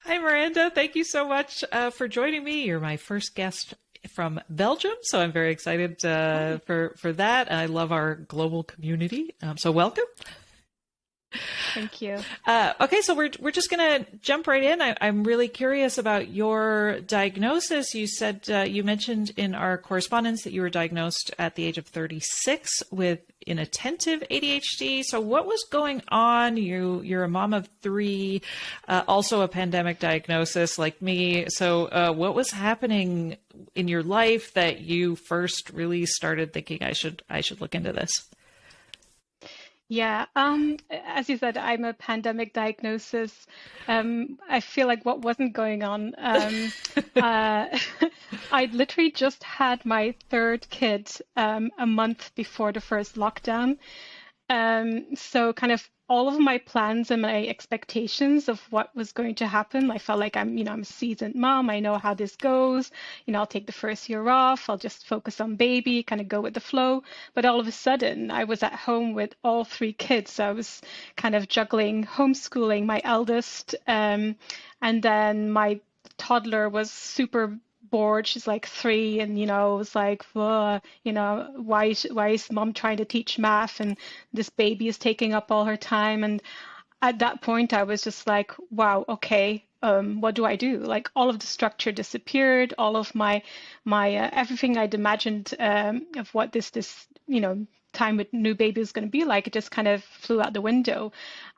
Hi, Miranda. Thank you so much for joining me. You're my first guest from Belgium, so I'm very excited Oh, for that. I love our global community, so welcome. thank you. Okay, so we're just gonna jump right in. I'm really curious about your diagnosis. You said you mentioned in our correspondence that you were diagnosed at the age of 36 with inattentive ADHD. So what was going on? You're a mom of three, also a pandemic diagnosis like me. So what was happening in your life that you first really started thinking I should look into this? Yeah, as you said, I'm a pandemic diagnosis. I feel like what wasn't going on. Uh, I literally just had my third kid a month before the first lockdown. So kind of all of my plans and my expectations of what was going to happen, I felt like I'm a seasoned mom. I know how this goes. I'll take the first year off. I'll just focus on baby, kind of go with the flow. But all of a sudden, I was at home with all three kids. So I was kind of juggling homeschooling my eldest, and then my toddler was super bored. She's like three, and it was like, why is mom trying to teach math, and this baby is taking up all her time? And at that point, I was just like, wow, okay, what do I do? Like all of the structure disappeared, all of my everything I'd imagined of what this time with new baby is going to be like, it just kind of flew out the window.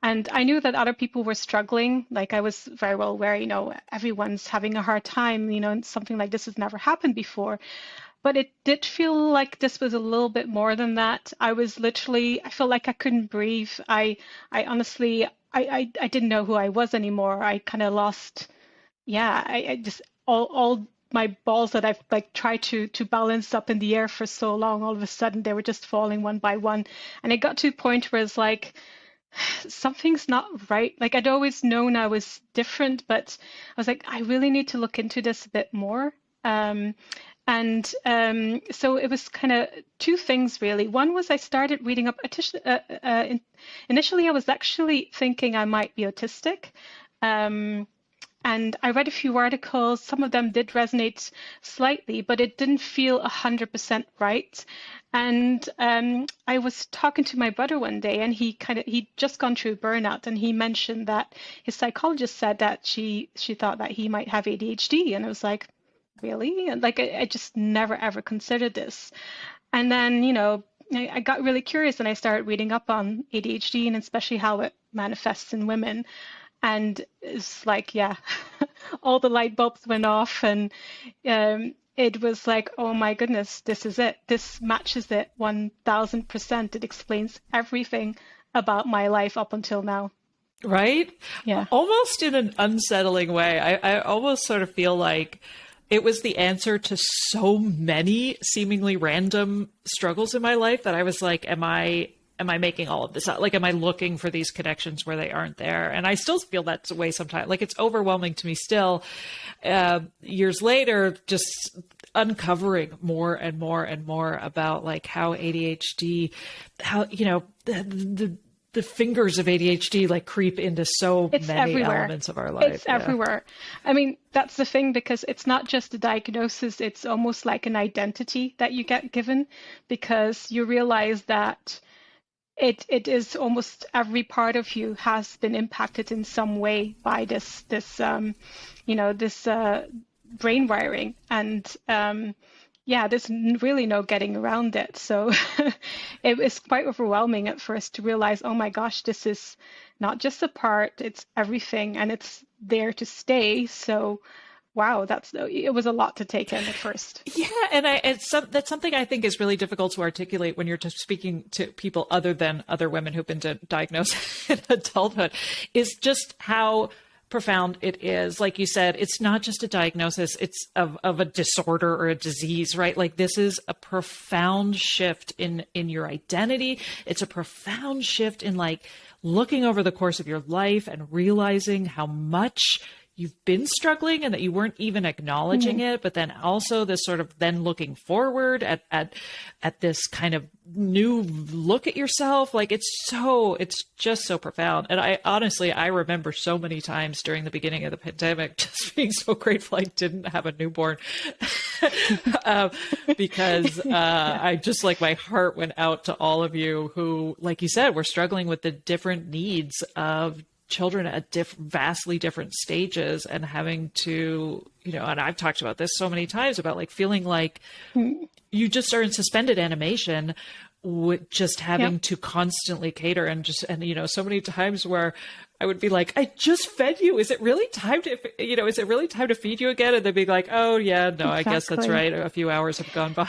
And I knew that other people were struggling. Like I was very well aware, everyone's having a hard time, and something like this has never happened before. But it did feel like this was a little bit more than that. I felt like I couldn't breathe. I honestly, I didn't know who I was anymore. I kind of lost, yeah, I just, all my balls that I've like tried to balance up in the air for so long, all of a sudden they were just falling one by one. And it got to a point where it's like, something's not right. Like I'd always known I was different, but I was like, I really need to look into this a bit more. Um, and so it was kind of two things really. One was I started reading up. Initially, I was actually thinking I might be autistic. Um, and I read a few articles. Some of them did resonate slightly, but it didn't feel 100% right. And I was talking to my brother one day, and he'd just gone through burnout, and he mentioned that his psychologist said that she thought that he might have ADHD, and I was like, really? And like I just never ever considered this. And then, I got really curious, and I started reading up on ADHD and especially how it manifests in women. And it's like, yeah, all the light bulbs went off, and it was like, oh my goodness, this is it. This matches it 1000%. It explains everything about my life up until now. Right? Yeah. Almost in an unsettling way. I almost sort of feel like it was the answer to so many seemingly random struggles in my life that I was like, am I making all of this up? Like, am I looking for these connections where they aren't there? And I still feel that way sometimes. Like, it's overwhelming to me still. Years later, just uncovering more and more and more about like how ADHD, how, the fingers of ADHD like creep into so It's many everywhere. elements of our It's life. Yeah. everywhere. I mean, that's the thing because it's not just a diagnosis, it's almost like an identity that you get given because you realize that it is almost every part of you has been impacted in some way by this brain wiring. And yeah, there's really no getting around it. So it was quite overwhelming at first to realize, oh my gosh, this is not just a part, it's everything and it's there to stay. So wow, it was a lot to take in at first. Yeah, and that's something I think is really difficult to articulate when you're just speaking to people other than other women who've been diagnosed in adulthood, is just how profound it is. Like you said, it's not just a diagnosis, it's of a disorder or a disease, right? Like this is a profound shift in your identity. It's a profound shift in like looking over the course of your life and realizing how much you've been struggling and that you weren't even acknowledging it, but then also this sort of then looking forward at this kind of new look at yourself. Like it's just so profound. And I remember so many times during the beginning of the pandemic just being so grateful I didn't have a newborn because I just like my heart went out to all of you who, like you said, were struggling with the different needs of children at vastly different stages and having to, and I've talked about this so many times about like feeling like you just are in suspended animation with just having to constantly cater and so many times where I would be like, I just fed you. Is it really time to feed you again? And they'd be like, oh yeah, no, exactly. I guess that's right. A few hours have gone by.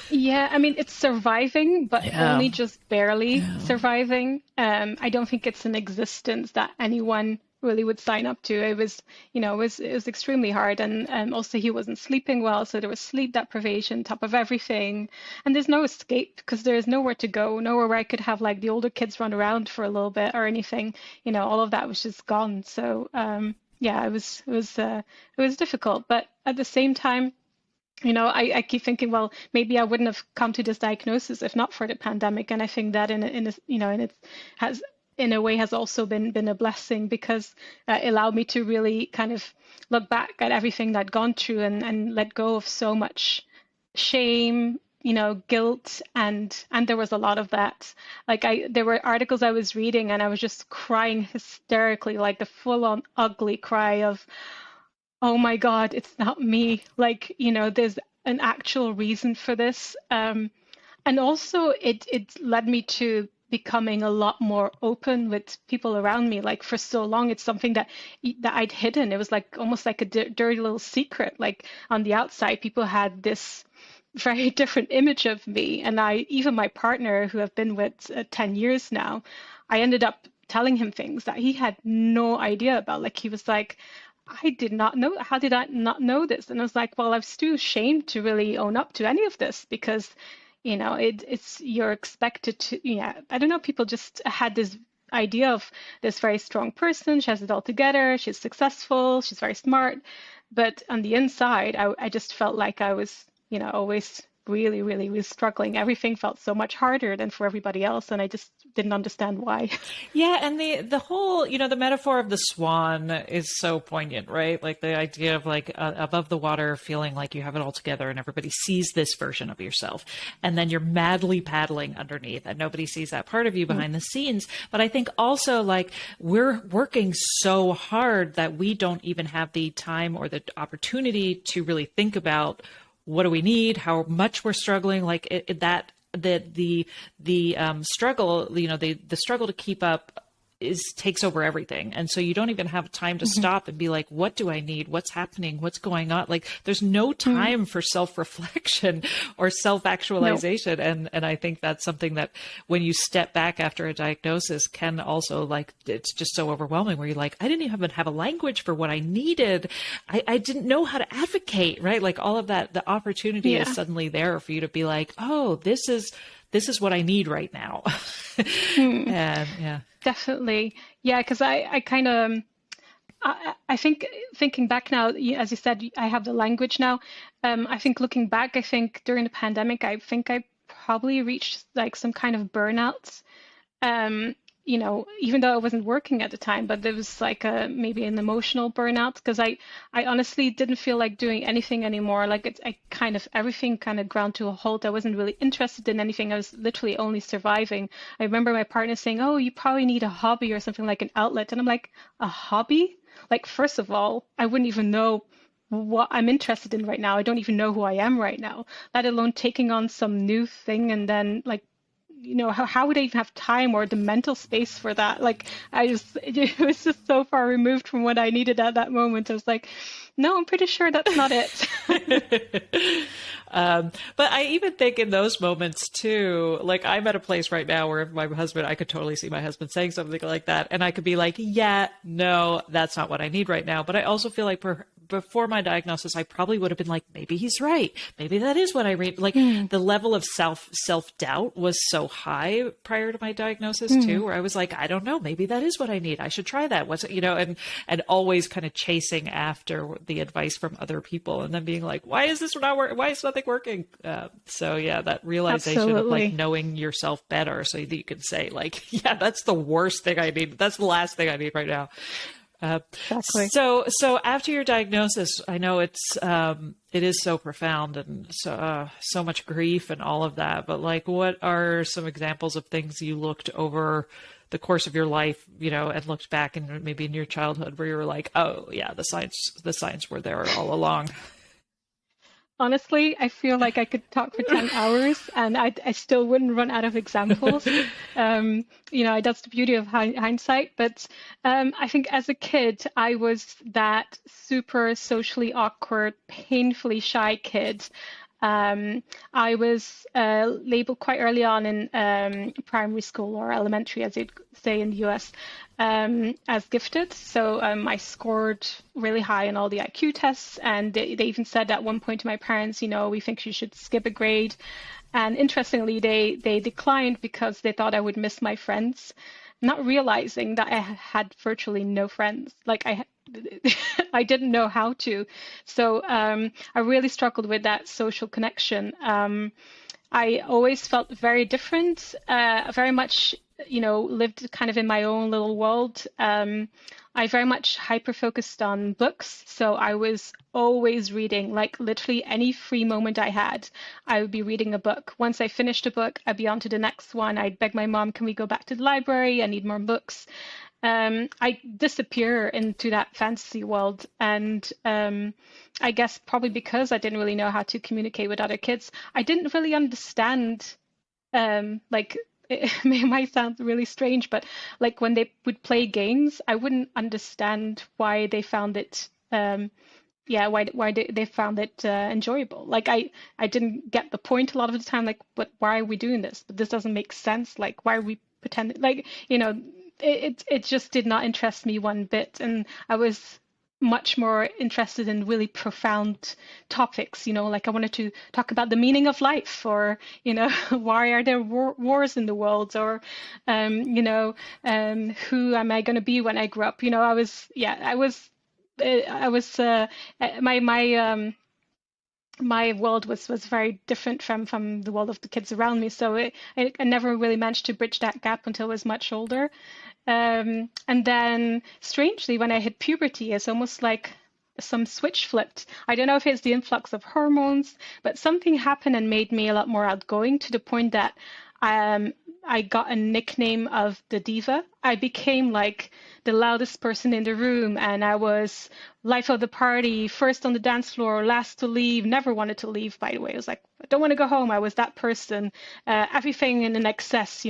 Yeah, I mean, it's surviving, but only just barely surviving. I don't think it's an existence that anyone really would sign up to. It was, it was extremely hard. And also he wasn't sleeping well. So there was sleep deprivation, top of everything. And there's no escape because there's nowhere to go, nowhere where I could have like the older kids run around for a little bit or anything. All of that was just gone. So it was difficult. But at the same time, I keep thinking, well, maybe I wouldn't have come to this diagnosis if not for the pandemic. And I think that in a way has also been a blessing because it allowed me to really kind of look back at everything that I'd gone through and let go of so much shame, guilt. And there was a lot of that. Like there were articles I was reading and I was just crying hysterically, like the full on ugly cry of, oh my God, it's not me. Like, there's an actual reason for this. And also it led me to becoming a lot more open with people around me. Like for so long, it's something that I'd hidden. It was like almost like a dirty little secret. Like on the outside, people had this very different image of me. And even my partner, who I've been with 10 years now, I ended up telling him things that he had no idea about. Like he was like, I did not know. How did I not know this? And I was like, well, I was too ashamed to really own up to any of this because, it's you're expected to. I don't know. People just had this idea of this very strong person. She has it all together. She's successful. She's very smart. But on the inside, I just felt like I was, always really, really, really struggling. Everything felt so much harder than for everybody else. And I just didn't understand why. Yeah. And the whole, the metaphor of the swan is so poignant, right? Like the idea of like above the water, feeling like you have it all together and everybody sees this version of yourself. And then you're madly paddling underneath and nobody sees that part of you behind the scenes. But I think also like we're working so hard that we don't even have the time or the opportunity to really think about what do we need, how much we're struggling, like the struggle, the struggle to keep up takes over everything. And so you don't even have time to stop and be like, what do I need? What's happening? What's going on? Like there's no time for self-reflection or self-actualization. No. And I think that's something that when you step back after a diagnosis can also like, it's just so overwhelming where you're like, I didn't even have a language for what I needed. I didn't know how to advocate, right? Like all of that, the opportunity is suddenly there for you to be like, oh, this is what I need right now. And yeah. Definitely. Yeah, because I kind of, I think thinking back now, as you said, I have the language now. I think looking back, I think during the pandemic, I think I probably reached like some kind of burnout. Even though I wasn't working at the time, but there was like maybe an emotional burnout because I honestly didn't feel like doing anything anymore. Like everything kind of ground to a halt. I wasn't really interested in anything. I was literally only surviving. I remember my partner saying, oh, you probably need a hobby or something like an outlet. And I'm like, a hobby? Like, first of all, I wouldn't even know what I'm interested in right now. I don't even know who I am right now, let alone taking on some new thing and then like, how would I even have time or the mental space for that? Like, it was just so far removed from what I needed at that moment. I was like, no, I'm pretty sure that's not it. But I even think in those moments too, like I'm at a place right now where my husband, I could totally see my husband saying something like that. And I could be like, yeah, no, that's not what I need right now. But I also feel like before my diagnosis, I probably would have been like, maybe he's right. Maybe that is what I read. Like the level of self-doubt was so high prior to my diagnosis too, where I was like, I don't know, maybe that is what I need. I should try that. What's it, and always kind of chasing after the advice from other people and then being like, why is this not working? Why is nothing working? So yeah, that realization of like knowing yourself better so that you can say like, yeah, that's the worst thing I need. That's the last thing I need right now. Exactly. So after your diagnosis, I know it is so profound and so much grief and all of that, but like, what are some examples of things you looked over the course of your life, and looked back and maybe in your childhood where you were like, oh yeah, the signs were there all along? Honestly, I feel like I could talk for 10 hours and I still wouldn't run out of examples. That's the beauty of hindsight. But I think as a kid, I was that super socially awkward, painfully shy kid. I was labeled quite early on in primary school or elementary, as you'd say in the US, as gifted. So I scored really high in all the IQ tests, and they even said at one point to my parents, we think you should skip a grade. And interestingly, they declined because they thought I would miss my friends, not realizing that I had virtually no friends. Like I didn't know how to. So I really struggled with that social connection. I always felt very different, very much, lived kind of in my own little world. I very much hyper-focused on books. So I was always reading, like literally any free moment I had, I would be reading a book. Once I finished a book, I'd be on to the next one. I'd beg my mom, can we go back to the library? I need more books. I disappear into that fantasy world. And I guess probably because I didn't really know how to communicate with other kids, I didn't really understand, it might sound really strange, but like when they would play games, I wouldn't understand why they found it, why they found it enjoyable. Like I didn't get the point a lot of the time, like, but why are we doing this? But this doesn't make sense. Like, why are we pretending? Like, it just did not interest me one bit. And I was much more interested in really profound topics, like I wanted to talk about the meaning of life, or, why are there wars in the world, or, who am I going to be when I grow up? My world was very different from the world of the kids around me. So I never really managed to bridge that gap until I was much older. And then strangely, when I hit puberty, it's almost like some switch flipped. I don't know if it's the influx of hormones, but something happened and made me a lot more outgoing, to the point that I got a nickname of the diva. I became like the loudest person in the room, and I was life of the party, first on the dance floor, last to leave, never wanted to leave, by the way. I was like, I don't want to go home. I was that person, everything in an excess,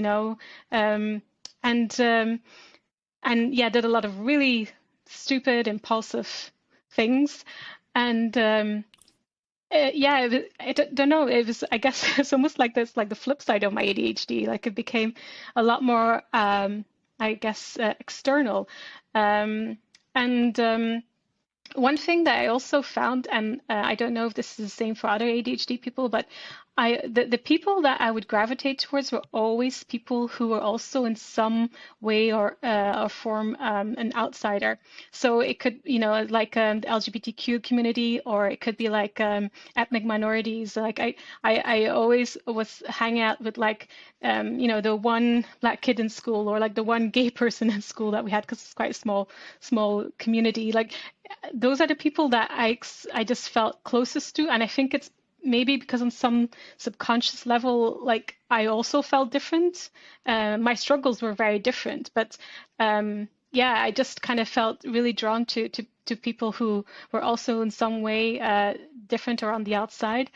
and yeah, did a lot of really stupid, impulsive things. And I don't know. It was, I guess, it's almost like this, like the flip side of my ADHD. Like it became a lot more, I guess, external. And one thing that I also found, and I don't know if this is the same for other ADHD people, but the people that I would gravitate towards were always people who were also in some way or form an outsider. So it could, like the LGBTQ community, or it could be like ethnic minorities. Like I always was hanging out with like, the one black kid in school, or like the one gay person in school that we had, because it's quite a small community. Like those are the people that I just felt closest to. And I think it's maybe because on some subconscious level, like I also felt different. My struggles were very different, but I just kind of felt really drawn to people who were also in some way different or on the outside.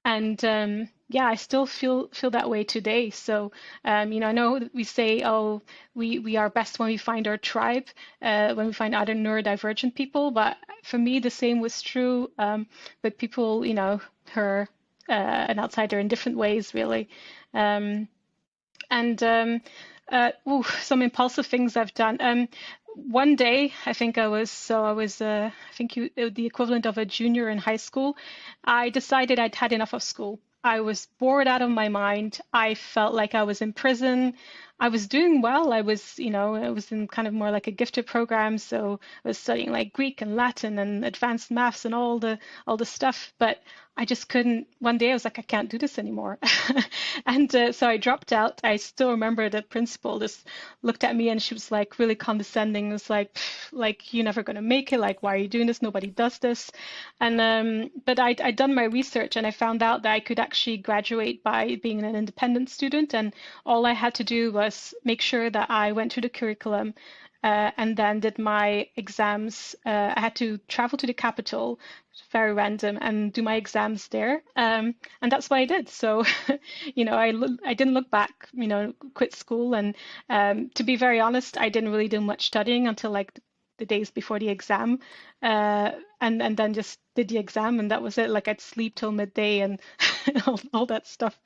And I still feel that way today. So, I know that we say, oh, we are best when we find our tribe, when we find other neurodivergent people. But for me, the same was true with people, who are an outsider in different ways, really. Some impulsive things I've done. One day, I think I think the equivalent of a junior in high school. I decided I'd had enough of school. I was bored out of my mind. I felt like I was in prison. I was doing well. I was in kind of more like a gifted program, so I was studying like Greek and Latin and advanced maths and all the stuff. But I just couldn't. One day I was like, I can't do this anymore, and so I dropped out. I still remember the principal just looked at me and she was like really condescending. It was like you're never gonna make it. Like, why are you doing this? Nobody does this. And but I'd done my research and I found out that I could actually graduate by being an independent student, and all I had to do was make sure that I went through the curriculum and then did my exams. I had to travel to the capital, very random, and do my exams there. And that's what I did. So, I didn't look back, quit school. And to be very honest, I didn't really do much studying until like the days before the exam, and then just did the exam, and that was it. Like I'd sleep till midday and all that stuff.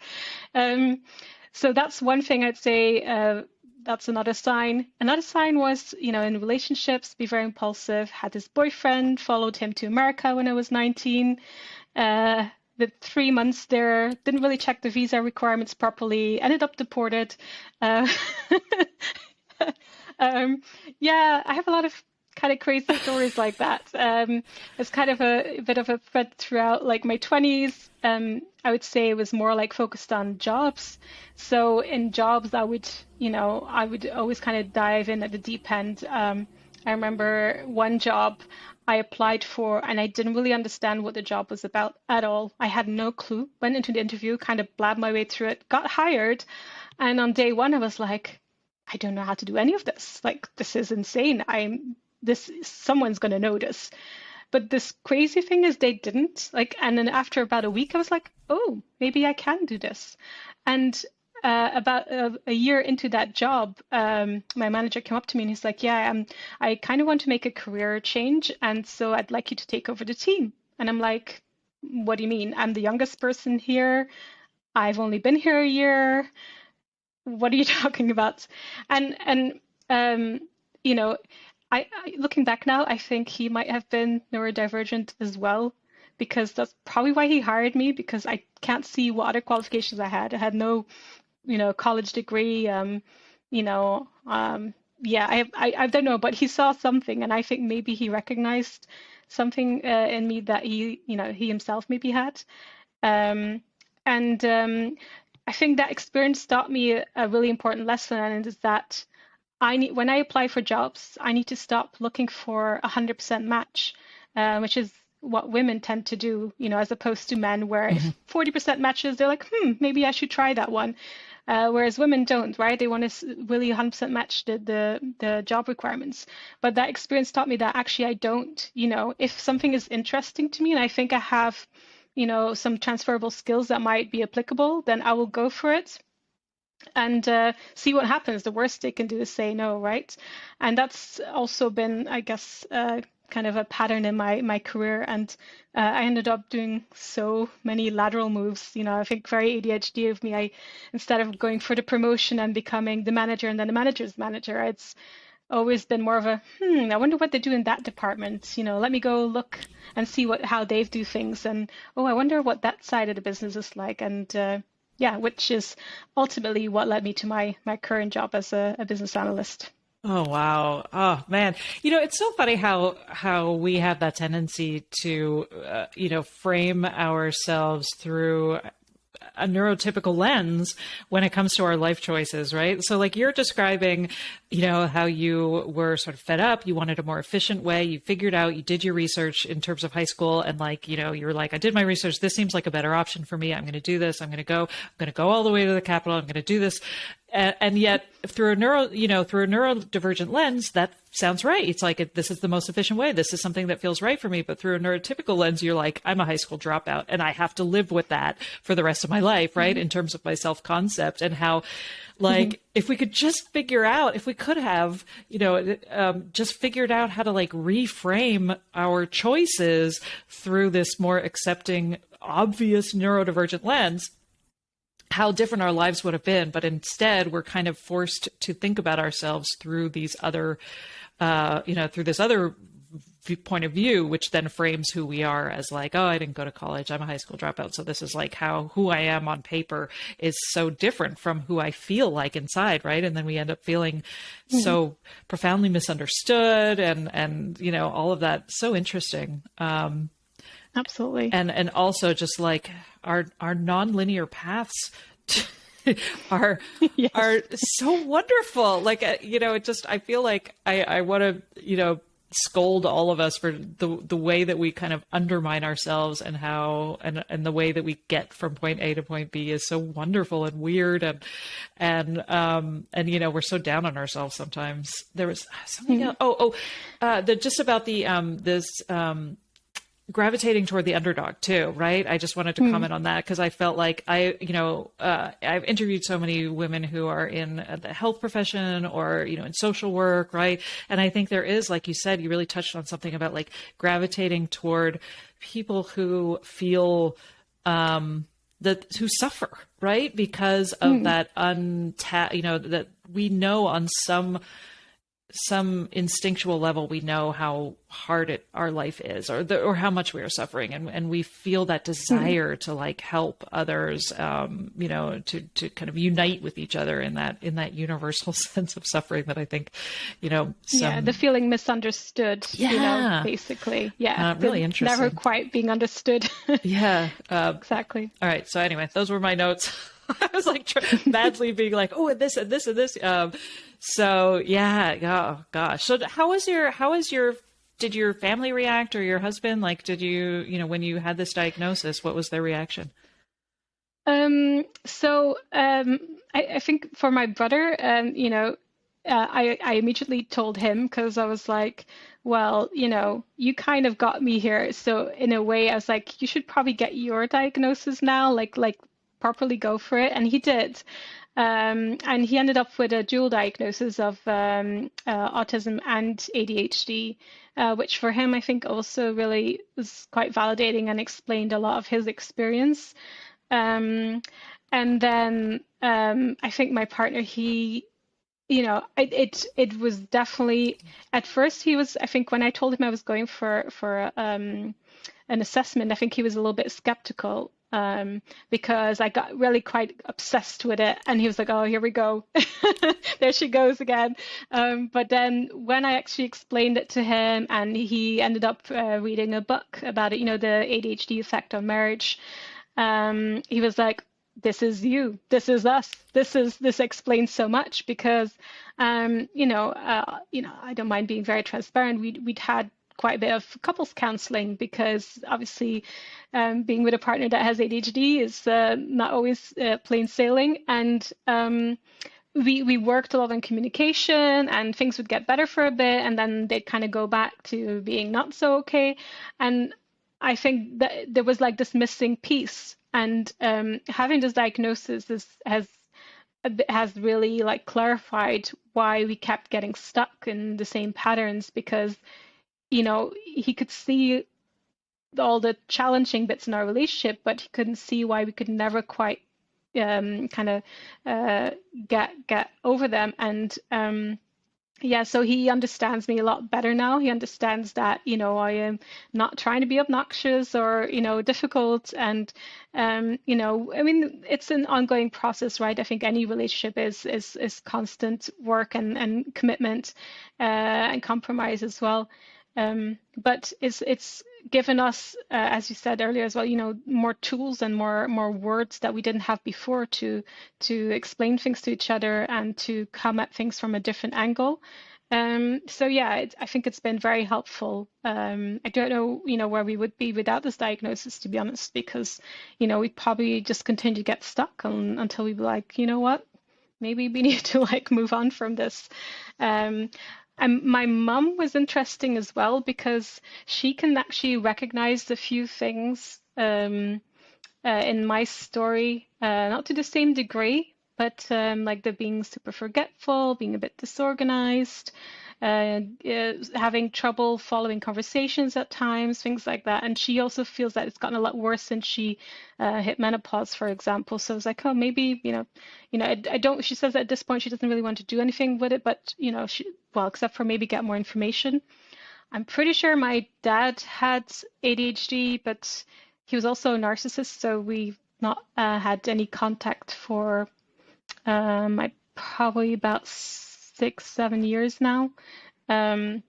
So that's one thing I'd say. That's another sign. Another sign was, in relationships, be very impulsive. Had this boyfriend, followed him to America when I was 19. The 3 months there, didn't really check the visa requirements properly, ended up deported. Uh, yeah, I have a lot of kind of crazy stories like that. It's kind of a bit of a thread throughout like my 20s. I would say it was more like focused on jobs. So in jobs, I would always kind of dive in at the deep end. I remember one job I applied for and I didn't really understand what the job was about at all. I had no clue. Went into the interview, kind of blabbed my way through it, got hired. And on day one, I was like, I don't know how to do any of this. Like, this is insane. Someone's going to notice. But this crazy thing is they didn't. Like, and then after about a week, I was like, oh, maybe I can do this. And about a year into that job, my manager came up to me and he's like, yeah, I kind of want to make a career change. And so I'd like you to take over the team. And I'm like, what do you mean? I'm the youngest person here. I've only been here a year. What are you talking about? And I looking back now, I think he might have been neurodivergent as well, because that's probably why he hired me, because I can't see what other qualifications I had. I had no, college degree. Yeah, I don't know, but he saw something, and I think maybe he recognized something in me that he himself maybe had. And I think that experience taught me a really important lesson, and it is that when I apply for jobs, I need to stop looking for 100% match, which is what women tend to do, as opposed to men, where if 40% matches, they're like, maybe I should try that one. Whereas women don't, right? They want to really 100% match the job requirements. But that experience taught me that actually I don't, if something is interesting to me and I think I have, some transferable skills that might be applicable, then I will go for it and see what happens. The worst they can do is say no, right? And that's also been, I guess, kind of a pattern in my career. And I ended up doing so many lateral moves. I think very ADHD of me. Instead of going for the promotion and becoming the manager and then the manager's manager, it's always been more of a, I wonder what they do in that department. Let me go look and see how they do things. And, oh, I wonder what that side of the business is like. And yeah, which is ultimately what led me to my current job as a business analyst. Oh, wow. Oh, man. It's so funny how we have that tendency to, frame ourselves through a neurotypical lens when it comes to our life choices, right? So like you're describing, how you were sort of fed up, you wanted a more efficient way, you figured out, you did your research in terms of high school, and like, you were like, I did my research, this seems like a better option for me, I'm going to do this, I'm going to go all the way to the capital, I'm going to do this. And yet through a neurodivergent lens, that sounds right. It's like, this is the most efficient way. This is something that feels right for me. But through a neurotypical lens, you're like, I'm a high school dropout and I have to live with that for the rest of my life, right? In terms of my self-concept, and how, like, if we could just figure out, if we could have, just figured out how to like reframe our choices through this more accepting, obvious neurodivergent lens, how different our lives would have been, but instead we're kind of forced to think about ourselves through these other, through this other point of view, which then frames who we are as like, oh, I didn't go to college, I'm a high school dropout, so this is like who I am on paper is so different from who I feel like inside, right? And then we end up feeling so profoundly misunderstood, and all of that. So interesting. Absolutely. And also just like our nonlinear paths are Yes. are so wonderful. Like it just, I feel like I want to scold all of us for the way that we kind of undermine ourselves, and how and the way that we get from point A to point B is so wonderful and weird, and we're so down on ourselves sometimes. There was something else. Just about the this gravitating toward the underdog too, right? I just wanted to comment on that, because I felt like I've interviewed so many women who are in the health profession or, in social work, right? And I think there is, like you said, you really touched on something about like gravitating toward people who feel, who suffer, right? Because of that that we know on some instinctual level, we know how hard our life is, or how much we are suffering, and we feel that desire to like help others, to kind of unite with each other in that universal sense of suffering that I think, the feeling misunderstood, basically, really interesting, never quite being understood. Exactly. All right, so anyway, those were my notes. I was like badly being like, oh, and this and this and this. So yeah, oh gosh. So did your family react, or your husband? Like, did you, when you had this diagnosis, what was their reaction? I think for my brother, I immediately told him, because I was like, well, you kind of got me here. So in a way, I was like, you should probably get your diagnosis now, like properly go for it. And he did. And he ended up with a dual diagnosis of autism and ADHD, which for him, I think also really was quite validating and explained a lot of his experience. And then I think my partner, it was definitely, at first I think when I told him I was going for an assessment, I think he was a little bit skeptical. Because I got really quite obsessed with it, and he was like, "Oh, here we go, there she goes again." But then when I actually explained it to him, and he ended up reading a book about it, the ADHD effect on marriage, he was like, "This is you. This is us. This explains so much." Because, I don't mind being very transparent. We'd had quite a bit of couples counseling, because obviously being with a partner that has ADHD is not always plain sailing, and we worked a lot on communication, and things would get better for a bit, and then they'd kind of go back to being not so okay. And I think that there was like this missing piece, and having this diagnosis has really like clarified why we kept getting stuck in the same patterns, because he could see all the challenging bits in our relationship, but he couldn't see why we could never quite get over them. And so he understands me a lot better now. He understands that, I am not trying to be obnoxious or, difficult. And, it's an ongoing process, right? I think any relationship is constant work and commitment and compromise as well. But it's given us, as you said earlier as well, more tools and more words that we didn't have before to explain things to each other and to come at things from a different angle. I think it's been very helpful. I don't know, where we would be without this diagnosis, to be honest, because, we'd probably just continue to get stuck until we'd be like, you know what, maybe we need to like move on from this. And my mum was interesting as well, because she can actually recognize a few things in my story, not to the same degree, but like the being super forgetful, being a bit disorganized, having trouble following conversations at times, things like that. And she also feels that it's gotten a lot worse since she hit menopause, for example. So it's like, oh, maybe, I don't, she says that at this point she doesn't really want to do anything with it, but, well, except for maybe get more information. I'm pretty sure my dad had ADHD, but he was also a narcissist, so we've not had any contact for probably about 6, 7 years now. And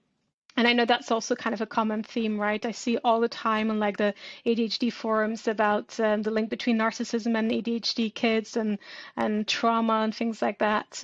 I know that's also kind of a common theme, right? I see all the time on like the ADHD forums about the link between narcissism and ADHD kids and trauma and things like that.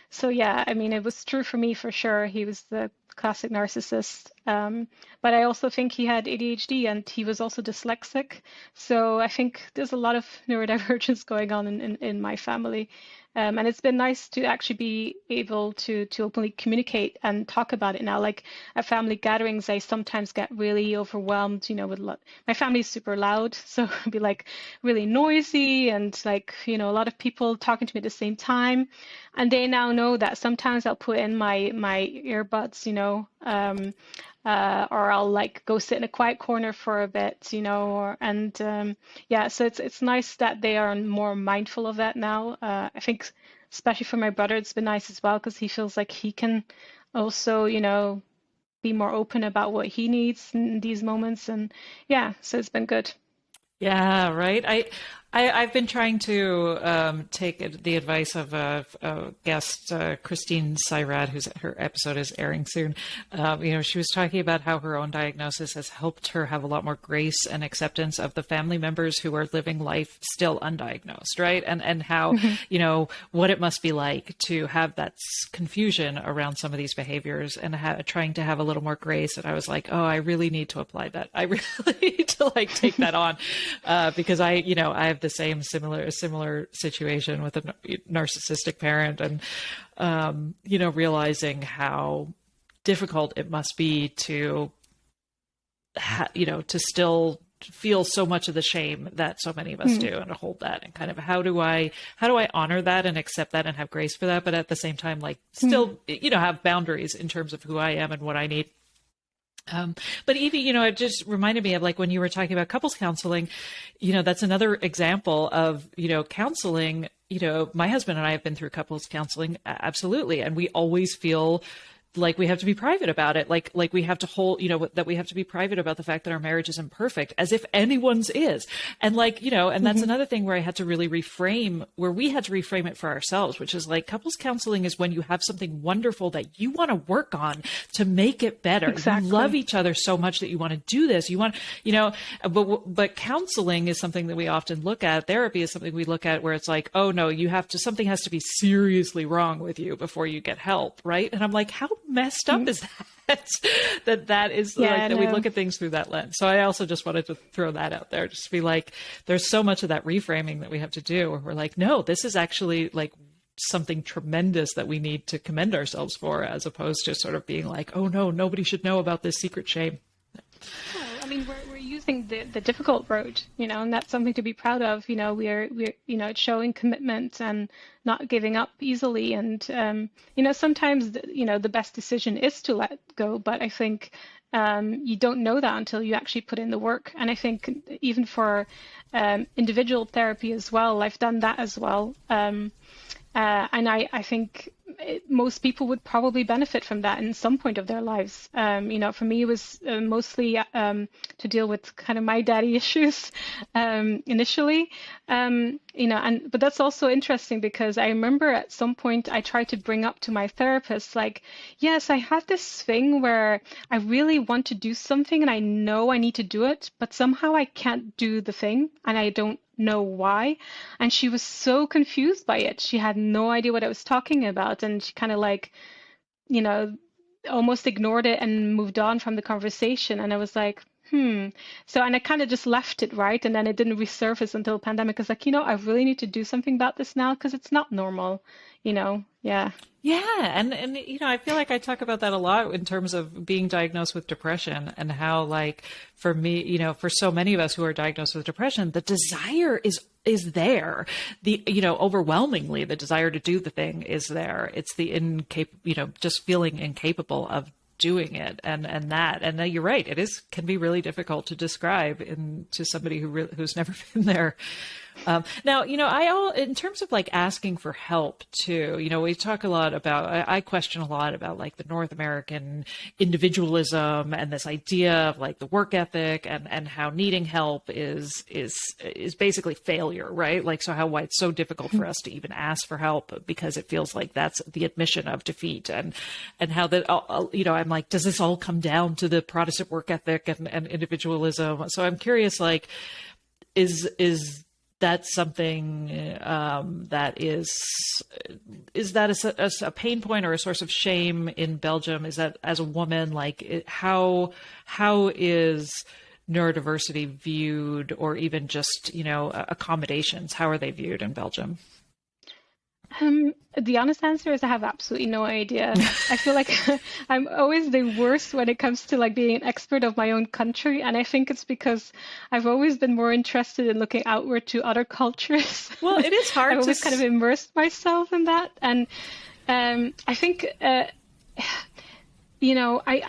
So yeah, I mean, it was true for me for sure. He was the classic narcissist. But I also think he had ADHD and he was also dyslexic. So I think there's a lot of neurodivergence going on in my family. And it's been nice to actually be able to openly communicate and talk about it now. Like at family gatherings, I sometimes get really overwhelmed, with my family is super loud. So it'd be like really noisy and like, a lot of people talking to me at the same time. And they now know that sometimes I'll put in my earbuds, or I'll like go sit in a quiet corner for a bit, yeah, so it's nice that they are more mindful of that now. I think especially for my brother, it's been nice as well because he feels like he can also, be more open about what he needs in these moments, and yeah, so it's been good. Yeah, right. I've been trying to take the advice of a guest, Christine Syrad, her episode is airing soon. She was talking about how her own diagnosis has helped her have a lot more grace and acceptance of the family members who are living life still undiagnosed, right? And how, what it must be like to have that confusion around some of these behaviors and trying to have a little more grace. And I was like, oh, I really need to apply that. I really need to like take that on because I have the same similar situation with a narcissistic parent, and realizing how difficult it must be to to still feel so much of the shame that so many of us do, and to hold that, and kind of how do I honor that and accept that and have grace for that, but at the same time like still have boundaries in terms of who I am and what I need. But Evie, it just reminded me of like when you were talking about couples counseling, that's another example of, counseling. My husband and I have been through couples counseling. Absolutely. And we always feel like we have to be private about it. Like we have to hold, that we have to be private about the fact that our marriage is imperfect, as if anyone's is. And like, and that's another thing where we had to reframe it for ourselves, which is like couples counseling is when you have something wonderful that you want to work on to make it better. Exactly. You love each other so much that you want to do this. You want, but counseling is something that we often look at. Therapy is something we look at where it's like, oh no, something has to be seriously wrong with you before you get help. Right. And I'm like, how messed up is that is that we look at things through that lens. So I also just wanted to throw that out there, just to be like, there's so much of that reframing that we have to do where we're like, no, this is actually like something tremendous that we need to commend ourselves for, as opposed to sort of being like, oh no, nobody should know about this secret shame. Oh, I mean, we're using the difficult road, and that's something to be proud of. We're showing commitment and not giving up easily. And, sometimes, the best decision is to let go. But I think you don't know that until you actually put in the work. And I think even for individual therapy as well, I've done that as well. And I think most people would probably benefit from that in some point of their lives. For me, it was mostly to deal with kind of my daddy issues initially. But that's also interesting because I remember at some point I tried to bring up to my therapist, like, yes, I have this thing where I really want to do something and I know I need to do it, but somehow I can't do the thing and I don't know why. And she was so confused by it. She had no idea what I was talking about. And she kind of like, almost ignored it and moved on from the conversation. And I was like, So, and I kind of just left it, right? And then it didn't resurface until pandemic. It's like, I really need to do something about this now because it's not normal, Yeah. Yeah, and I feel like I talk about that a lot in terms of being diagnosed with depression and how like for me, for so many of us who are diagnosed with depression, the desire is there. The overwhelmingly the desire to do the thing is there. It's the just feeling incapable of doing it and you're right, can be really difficult to describe to somebody who's never been there. Now, in terms of like asking for help too, we talk a lot about, I question a lot about like the North American individualism and this idea of like the work ethic and how needing help is basically failure, right? Like, so why it's so difficult for us to even ask for help because it feels like that's the admission of defeat and how that, I'm like, does this all come down to the Protestant work ethic and individualism? So I'm curious, like, is that something that is that a pain point or a source of shame in Belgium? Is that as a woman, like how is neurodiversity viewed, or even just accommodations? How are they viewed in Belgium? The honest answer is I have absolutely no idea. I feel like I'm always the worst when it comes to like being an expert of my own country, and I think it's because I've always been more interested in looking outward to other cultures. Well, it is hard I've always kind of immersed myself in that, and I think I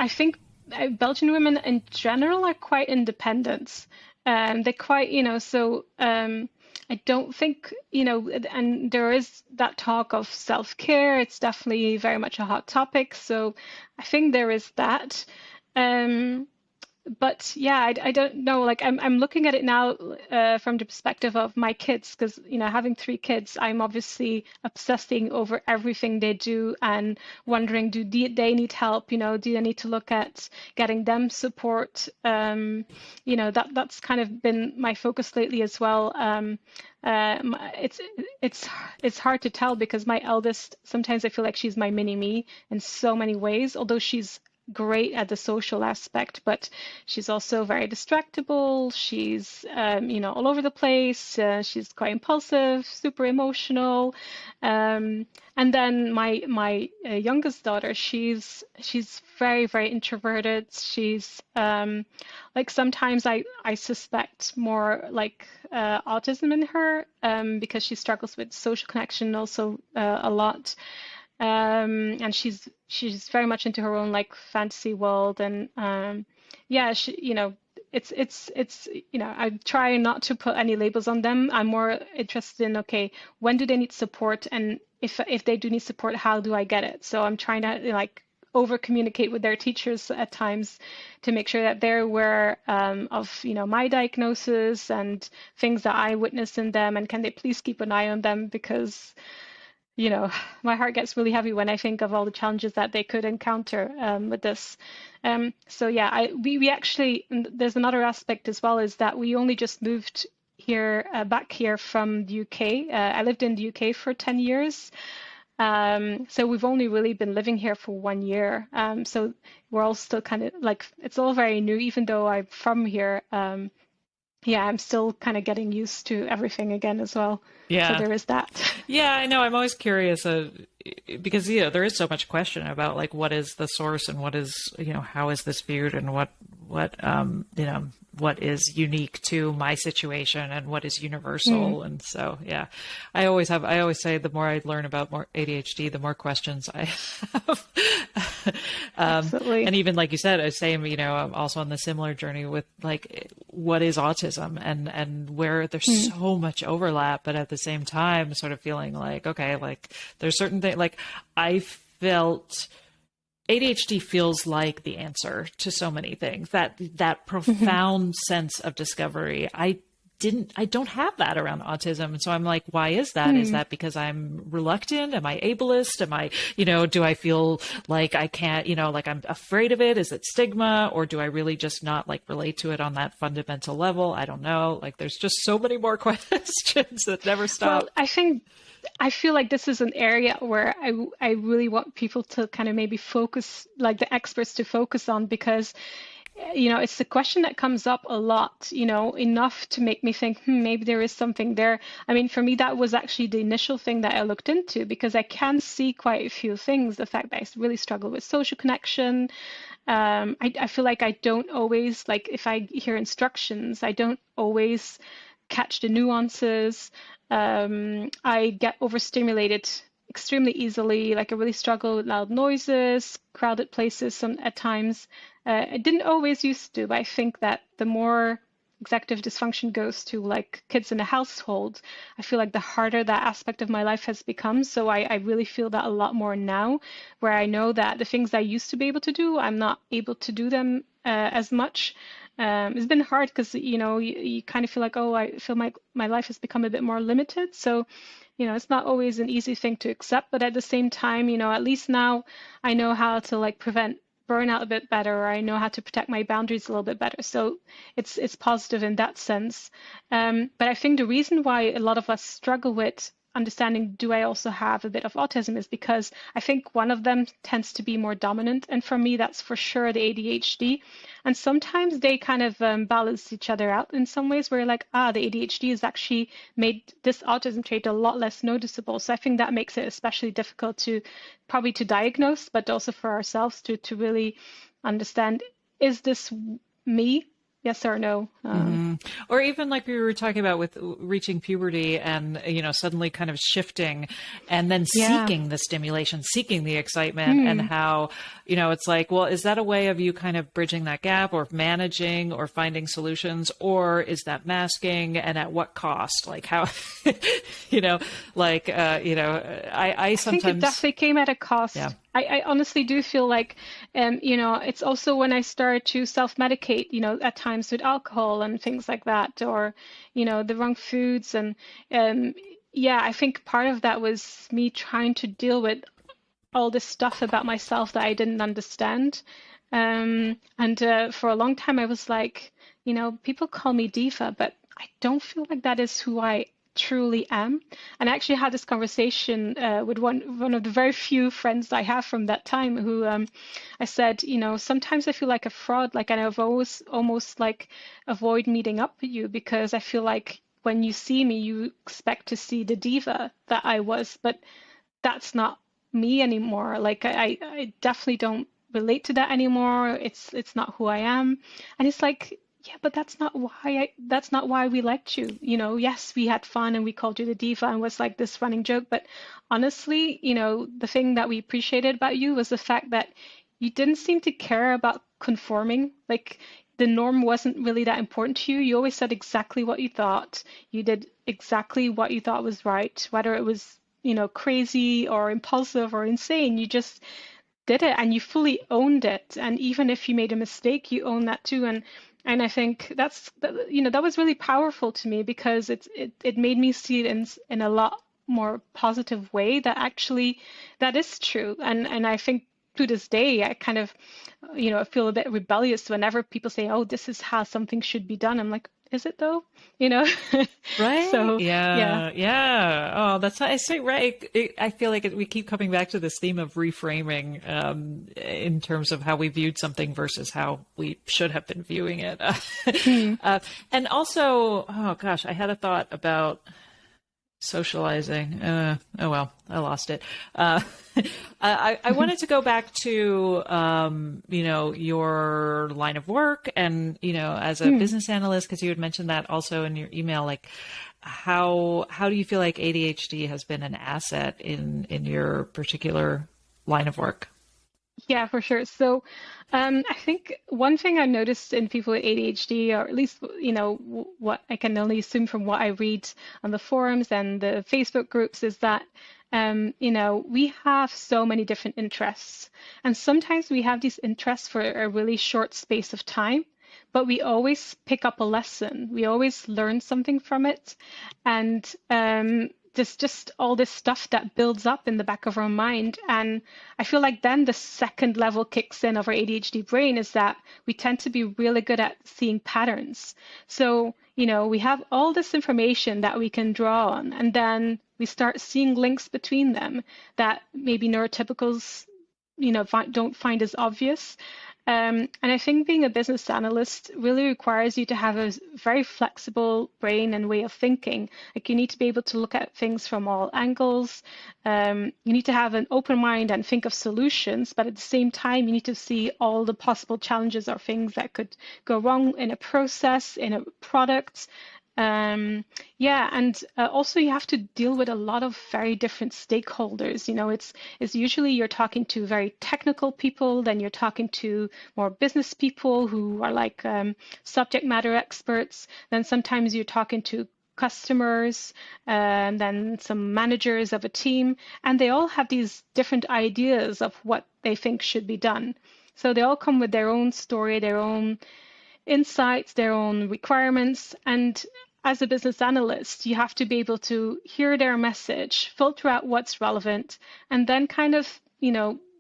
think Belgian women in general are quite independent. They're quite so. I don't think, and there is that talk of self-care. It's definitely very much a hot topic. So I think there is that. But yeah, I don't know. Like I'm looking at it now from the perspective of my kids, because having 3 kids, I'm obviously obsessing over everything they do and wondering, do they need help? Do they need to look at getting them support? That's kind of been my focus lately as well. It's hard to tell because my eldest, sometimes I feel like she's my mini me in so many ways, although she's great at the social aspect, but she's also very distractible. She's all over the place. She's quite impulsive, super emotional. And then my youngest daughter, she's very, very introverted. She's like sometimes I suspect more like autism in her because she struggles with social connection also a lot. And she's very much into her own like fantasy world, and yeah, it's I try not to put any labels on them. I'm more interested in, okay, when do they need support, and if they do need support, how do I get it? So I'm trying to like over communicate with their teachers at times to make sure that they're aware of my diagnosis and things that I witness in them, and can they please keep an eye on them, because my heart gets really heavy when I think of all the challenges that they could encounter with this. So yeah, we actually, there's another aspect as well, is that we only just moved here back here from the UK. I lived in the UK for 10 years. So we've only really been living here for 1 year. So we're all still kind of like, it's all very new, even though I'm from here. Yeah, I'm still kind of getting used to everything again as well. Yeah. So there is that. Yeah, I know. I'm always curious because, there is so much question about like what is the source and what is, how is this viewed, and what is unique to my situation and what is universal. And so, yeah, I always say the more I learn about more ADHD, the more questions I have. Absolutely. And even like you said, I say, I'm also on the similar journey with like, what is autism, and where there's so much overlap, but at the same time, sort of feeling like, okay, like there's certain things, like I felt ADHD feels like the answer to so many things, that profound sense of discovery. I don't have that around autism. And so I'm like, why is that? Is that because I'm reluctant? Am I ableist? Am I, do I feel like I can't, like I'm afraid of it? Is it stigma? Or do I really just not like relate to it on that fundamental level? I don't know. Like there's just so many more questions that never stop. Well, I feel like this is an area where I really want people to kind of maybe focus, like the experts to focus on, because it's a question that comes up a lot, enough to make me think, maybe there is something there. I mean, for me, that was actually the initial thing that I looked into because I can see quite a few things. The fact that I really struggle with social connection. I feel like I don't always, like, if I hear instructions, I don't always catch the nuances. I get overstimulated extremely easily. Like I really struggle with loud noises, crowded places at times. I didn't always used to, but I think that the more executive dysfunction goes to like kids in the household, I feel like the harder that aspect of my life has become. So I really feel that a lot more now, where I know that the things I used to be able to do, I'm not able to do them as much. It's been hard because, you kind of feel like, oh, I feel my life has become a bit more limited. So, it's not always an easy thing to accept, but at the same time, at least now I know how to like prevent burnout a bit better, or I know how to protect my boundaries a little bit better. So it's positive in that sense. But I think the reason why a lot of us struggle with understanding, do I also have a bit of autism, is because I think one of them tends to be more dominant. And for me, that's for sure the ADHD. And sometimes they kind of balance each other out in some ways where you're like, the ADHD has actually made this autism trait a lot less noticeable. So I think that makes it especially difficult to probably to diagnose, but also for ourselves to really understand, is this me? Yes or no? Or even like we were talking about with reaching puberty and, suddenly kind of shifting and then seeking the stimulation, seeking the excitement, and how, it's like, well, is that a way of you kind of bridging that gap or managing or finding solutions, or is that masking, and at what cost? Like how, I sometimes think it definitely came at a cost. Yeah. I honestly do feel like, it's also when I started to self-medicate, at times with alcohol and things like that, or, the wrong foods. And I think part of that was me trying to deal with all this stuff about myself that I didn't understand. And for a long time, I was like, people call me diva, but I don't feel like that is who I truly am. And I actually had this conversation with one of the very few friends I have from that time, who I said, sometimes I feel like a fraud, like, and I've always almost like avoid meeting up with you because I feel like when you see me, you expect to see the diva that I was, but that's not me anymore. Like I definitely don't relate to that anymore. It's not who I am. And it's like, yeah, but that's not why we liked you. Yes, we had fun and we called you the diva and was like this running joke. But honestly, the thing that we appreciated about you was the fact that you didn't seem to care about conforming. Like the norm wasn't really that important to you. You always said exactly what you thought. You did exactly what you thought was right, whether it was, crazy or impulsive or insane. You just did it and you fully owned it. And even if you made a mistake, you own that too. And I think that was really powerful to me because it made me see it in a lot more positive way that actually that is true. And I think to this day, I kind of, feel a bit rebellious whenever people say, oh, this is how something should be done. I'm like, is it though? Right? So yeah. Oh, that's I say right. I feel like we keep coming back to this theme of reframing in terms of how we viewed something versus how we should have been viewing it. And also, oh gosh, I had a thought about socializing. Oh well, I lost it. I wanted to go back to your line of work and as a business analyst, because you had mentioned that also in your email. Like, how do you feel like ADHD has been an asset in your particular line of work? Yeah, for sure. So I think one thing I noticed in people with ADHD, or at least, what I can only assume from what I read on the forums and the Facebook groups, is that, we have so many different interests. And sometimes we have these interests for a really short space of time, but we always pick up a lesson. We always learn something from it. And there's just all this stuff that builds up in the back of our mind. And I feel like then the second level kicks in of our ADHD brain is that we tend to be really good at seeing patterns. So, we have all this information that we can draw on, and then we start seeing links between them that maybe neurotypicals don't find as obvious. And I think being a business analyst really requires you to have a very flexible brain and way of thinking. Like you need to be able to look at things from all angles. You need to have an open mind and think of solutions, but at the same time, you need to see all the possible challenges or things that could go wrong in a process, in a product. And also you have to deal with a lot of very different stakeholders. It's usually you're talking to very technical people, then you're talking to more business people who are like subject matter experts. Then sometimes you're talking to customers, and then some managers of a team, and they all have these different ideas of what they think should be done. So they all come with their own story, their own insights, their own requirements, and as a business analyst, you have to be able to hear their message, filter out what's relevant, and then kind of,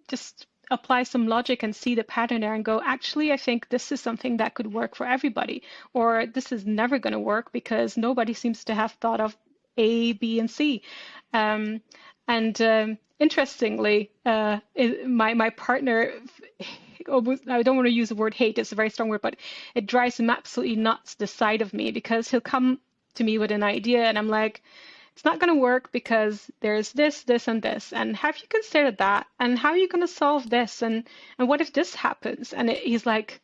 just apply some logic and see the pattern there and go, actually, I think this is something that could work for everybody, or this is never going to work because nobody seems to have thought of A, B, and C. Interestingly, my partner, I don't want to use the word hate, it's a very strong word, but it drives him absolutely nuts, the side of me, because he'll come to me with an idea and I'm like, it's not going to work because there's this, this, and this. And have you considered that? And how are you going to solve this? And what if this happens? And he's like,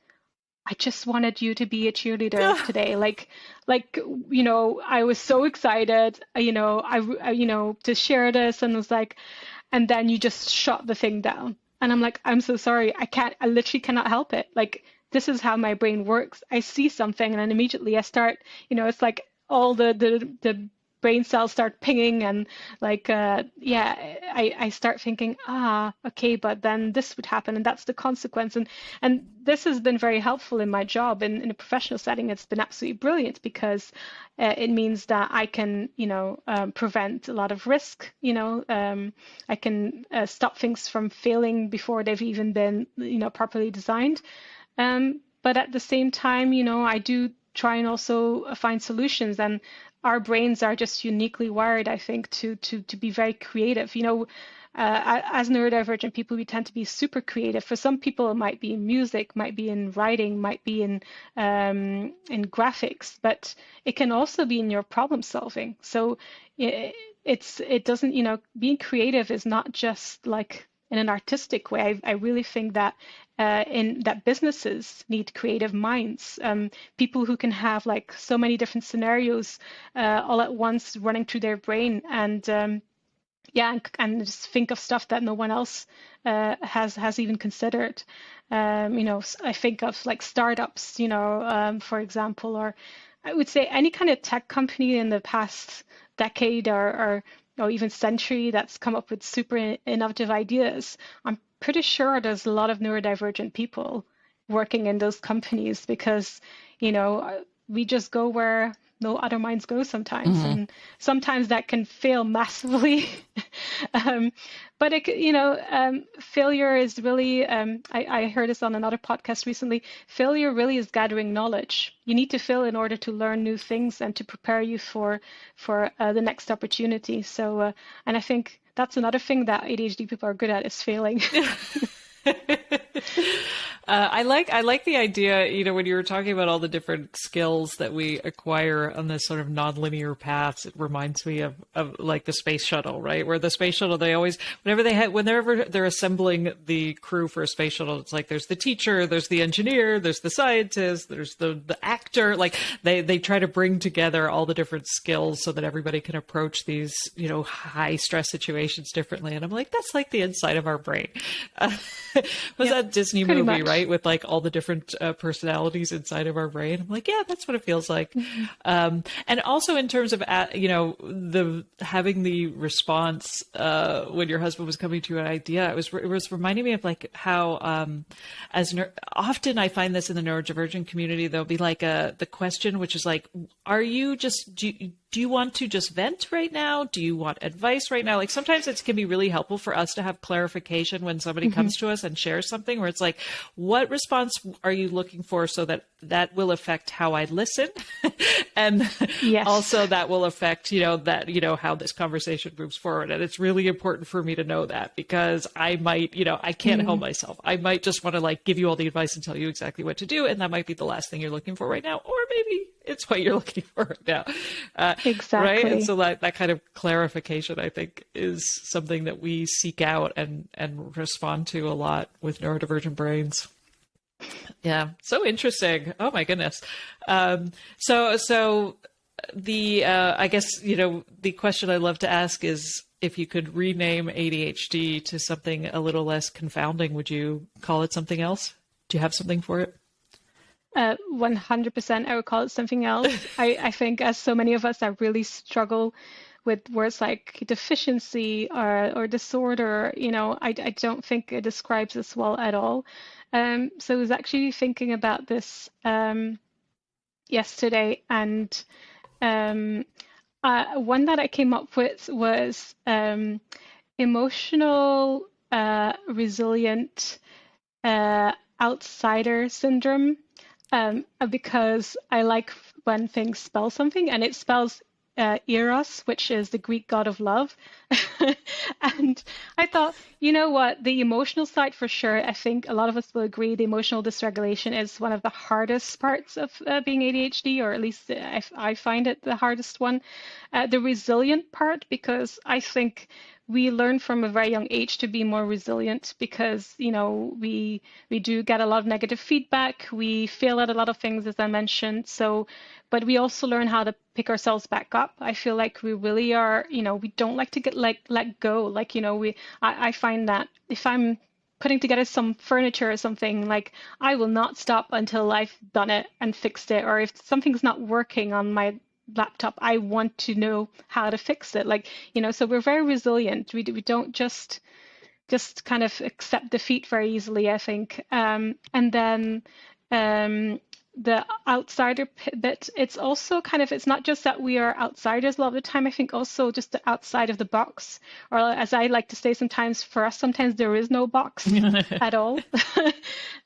I just wanted you to be a cheerleader today. I was so excited, to share this, and was like, and then you just shut the thing down. And I'm like, I'm so sorry. I literally cannot help it. Like, this is how my brain works. I see something and then immediately I start, it's like all the brain cells start pinging and I start thinking, okay, but then this would happen and that's the consequence. And this has been very helpful in my job. In a professional setting, it's been absolutely brilliant because it means that I can, prevent a lot of risk. I can stop things from failing before they've even been, properly designed. But at the same time, I do try and also find solutions, and our brains are just uniquely wired, I think, to be very creative. As neurodivergent people, we tend to be super creative. For some people, it might be in music, might be in writing, might be in graphics, but it can also be in your problem solving. So it doesn't, being creative is not just like in an artistic way. I really think that that businesses need creative minds, people who can have like so many different scenarios all at once running through their brain, and just think of stuff that no one else has even considered. I think of like startups, for example, or I would say any kind of tech company in the past decade or even century that's come up with super innovative ideas. I'm pretty sure there's a lot of neurodivergent people working in those companies because, we just go where no other minds go sometimes. Mm-hmm. And sometimes that can fail massively. But failure is really, I heard this on another podcast recently, failure really is gathering knowledge. You need to fail in order to learn new things and to prepare you for the next opportunity. So, and I think that's another thing that ADHD people are good at, is failing. I like the idea, when you were talking about all the different skills that we acquire on this sort of nonlinear paths. It reminds me of like the space shuttle, right? Where the space shuttle, they always, whenever they're assembling the crew for a space shuttle, it's like there's the teacher, there's the engineer, there's the scientist, there's the actor. Like they try to bring together all the different skills so that everybody can approach these, high stress situations differently. And I'm like, that's like the inside of our brain. Was that Disney movie, much. Right? With like all the different personalities inside of our brain. I'm like, yeah, that's what it feels like. Mm-hmm. And also in terms of, having the response when your husband was coming to an idea, it was reminding me of like how often I find this in the neurodivergent community, there'll be like the question, which is like, do you want to just vent right now? Do you want advice right now? Like sometimes it can be really helpful for us to have clarification when somebody mm-hmm. comes to us and shares something where it's like, what response are you looking for so that that will affect how I listen. And Yes. also that will affect, how this conversation moves forward. And it's really important for me to know that, because I might, I can't help myself. I might just want to like give you all the advice and tell you exactly what to do. And that might be the last thing you're looking for right now. Or maybe it's what you're looking for right now. Exactly. Right. And so that kind of clarification, I think, is something that we seek out and respond to a lot with neurodivergent brains. Yeah. So interesting. Oh my goodness. So the, I guess, the question I love to ask is, if you could rename ADHD to something a little less confounding, would you call it something else? Do you have something for it? 100%, I would call it something else. I think, as so many of us, I really struggle with words like deficiency or disorder. I don't think it describes us well at all. So I was actually thinking about this yesterday, and one that I came up with was emotional resilient outsider syndrome. Because I like when things spell something, and it spells Eros, which is the Greek god of love. And I thought, you know what, the emotional side for sure, I think a lot of us will agree the emotional dysregulation is one of the hardest parts of being ADHD, or at least I find it the hardest one. The resilient part, because I think we learn from a very young age to be more resilient, because we do get a lot of negative feedback, we fail at a lot of things, as I mentioned. So, but we also learn how to pick ourselves back up. I feel like we really are, we don't like to get let go. Like, I find that if I'm putting together some furniture or something, like, I will not stop until I've done it and fixed it. Or if something's not working on my laptop, I want to know how to fix it. Like, so we're very resilient. We don't just kind of accept defeat very easily, I think. And then the outsider bit, it's also kind of, it's not just that we are outsiders a lot of the time. I think also just the outside of the box, or as I like to say sometimes, for us, sometimes there is no box at all.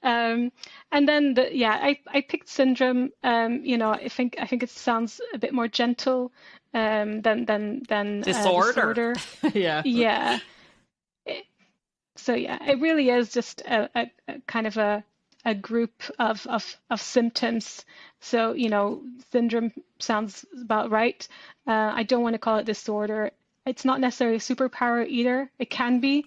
And then I picked syndrome. I think it sounds a bit more gentle than disorder. Yeah. So it really is just a kind of a group of symptoms. So, syndrome sounds about right. I don't want to call it disorder. It's not necessarily a superpower either. It can be,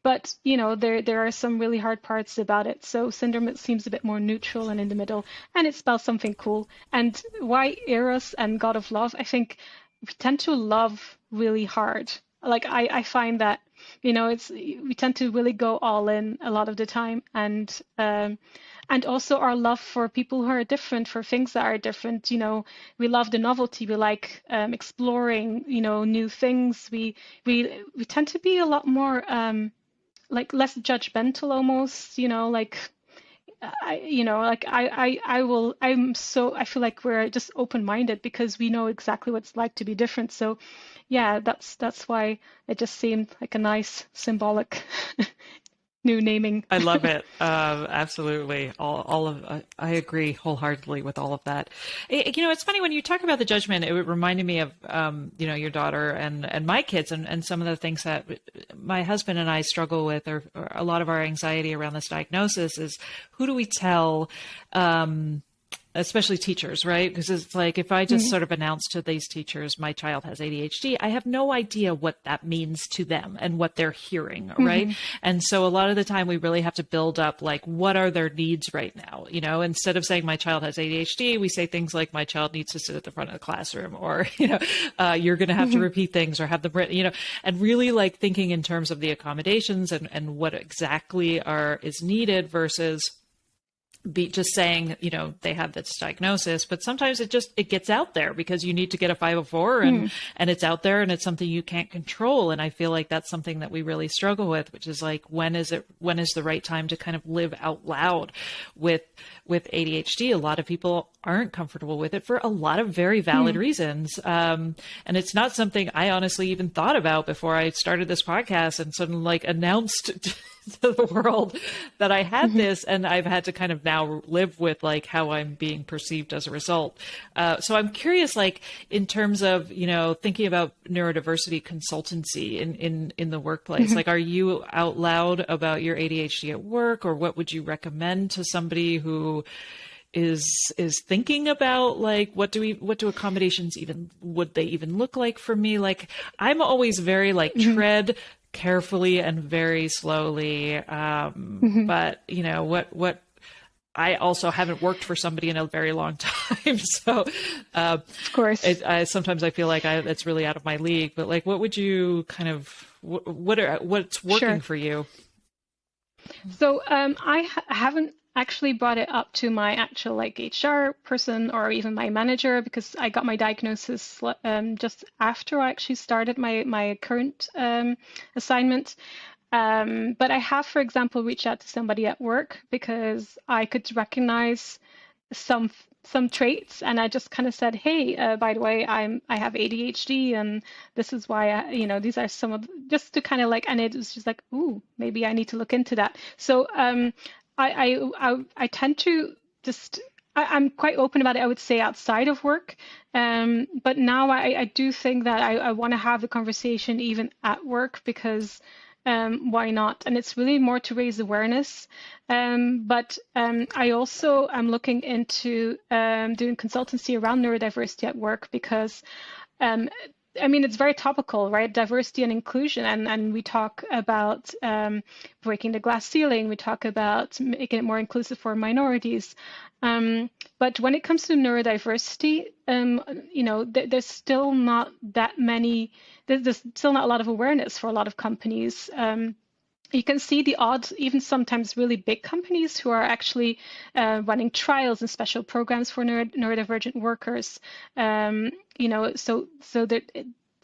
but there are some really hard parts about it. So syndrome, it seems a bit more neutral and in the middle, and it spells something cool. And why Eros and God of Love? I think we tend to love really hard. Like, I find that we tend to really go all in a lot of the time, and also our love for people who are different, for things that are different. We love the novelty. We like exploring, new things. We tend to be a lot more like less judgmental almost. I feel like we're just open-minded because we know exactly what it's like to be different. So yeah, that's why it just seemed like a nice symbolic new naming. I love it. Absolutely. I agree wholeheartedly with all of that. It's funny when you talk about the judgment, it reminded me of, your daughter and my kids and some of the things that my husband and I struggle with, or a lot of our anxiety around this diagnosis is, who do we tell, especially teachers, right? Because it's like, if I just sort of announce to these teachers, my child has ADHD, I have no idea what that means to them and what they're hearing, right? And so a lot of the time we really have to build up, like, what are their needs right now? Instead of saying my child has ADHD, we say things like, my child needs to sit at the front of the classroom, or, you're going to have to repeat things or have them written, and really like thinking in terms of the accommodations and what exactly is needed versus be just saying, they have this diagnosis, but sometimes it gets out there because you need to get a 504 and it's out there and it's something you can't control. And I feel like that's something that we really struggle with, which is like, when is the right time to kind of live out loud with ADHD? A lot of people aren't comfortable with it for a lot of very valid reasons. And it's not something I honestly even thought about before I started this podcast and suddenly like announced to the world that I had Mhm. this, and I've had to kind of now live with like how I'm being perceived as a result. So I'm curious, like in terms of thinking about neurodiversity consultancy in the workplace, Mhm. like are you out loud about your ADHD at work, or what would you recommend to somebody who is thinking about like what do accommodations even would they even look like for me? Like I'm always very like Mhm. tread carefully and very slowly. Mhm. But what I also haven't worked for somebody in a very long time, so Of course. sometimes I feel like that's really out of my league. But like, what would you kind of what's working Sure. for you? So haven't actually brought it up to my actual like HR person or even my manager because I got my diagnosis just after I actually started my current assignment. But I have, for example, reached out to somebody at work because I could recognize some some traits, and I just kind of said, "Hey, by the way, I have ADHD, and this is why these are some of just to kind of like." And it was just like, "Ooh, maybe I need to look into that." So I tend to just I'm quite open about it, I would say, outside of work. But now I do think that I want to have the conversation even at work because why not? And it's really more to raise awareness. But I also am looking into doing consultancy around neurodiversity at work because um, I mean, it's very topical, right? Diversity and inclusion, and we talk about breaking the glass ceiling. We talk about making it more inclusive for minorities. But when it comes to neurodiversity, there's still not that many. There's still not a lot of awareness for a lot of companies. You can see the odd, even sometimes really big companies who are actually running trials and special programs for neurodivergent workers. So that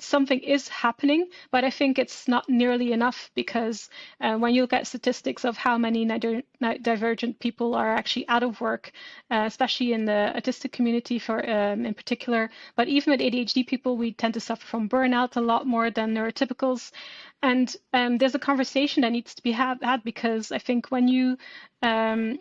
something is happening, but I think it's not nearly enough because when you look at statistics of how many neurodivergent people are actually out of work, especially in the autistic community for in particular, but even with ADHD people, we tend to suffer from burnout a lot more than neurotypicals. And there's a conversation that needs to be had because I think um,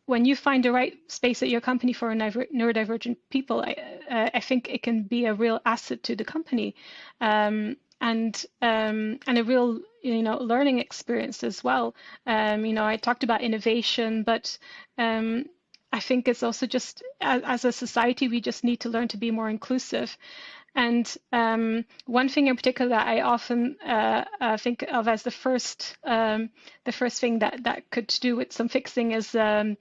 when you find the right space at your company for neurodivergent people, I think it can be a real asset to the company, and a real learning experience as well. I talked about innovation, but I think it's also just as a society we just need to learn to be more inclusive. And one thing in particular that I often think of as the first thing that could do with some fixing is the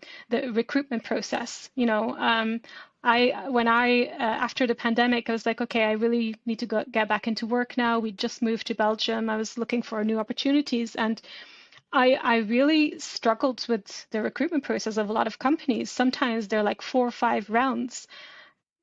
recruitment process. When I after the pandemic, I was like, okay, I really need to get back into work now. We just moved to Belgium. I was looking for new opportunities, and I really struggled with the recruitment process of a lot of companies. Sometimes they're like 4 or 5 rounds.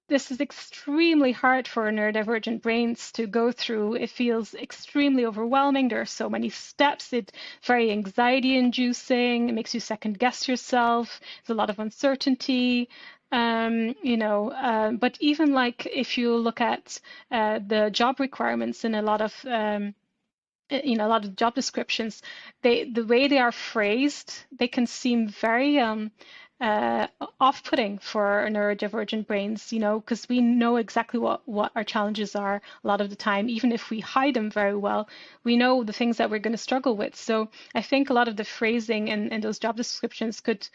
This is extremely hard for neurodivergent brains to go through. It feels extremely overwhelming. There are so many steps. It's very anxiety inducing. It makes you second guess yourself. There's a lot of uncertainty. But even like if you look at the job requirements in a lot of job descriptions, the way they are phrased, they can seem very uh, off-putting for neurodivergent brains, because we know exactly what our challenges are a lot of the time. Even if we hide them very well, we know the things that we're going to struggle with. So I think a lot of the phrasing in those job descriptions could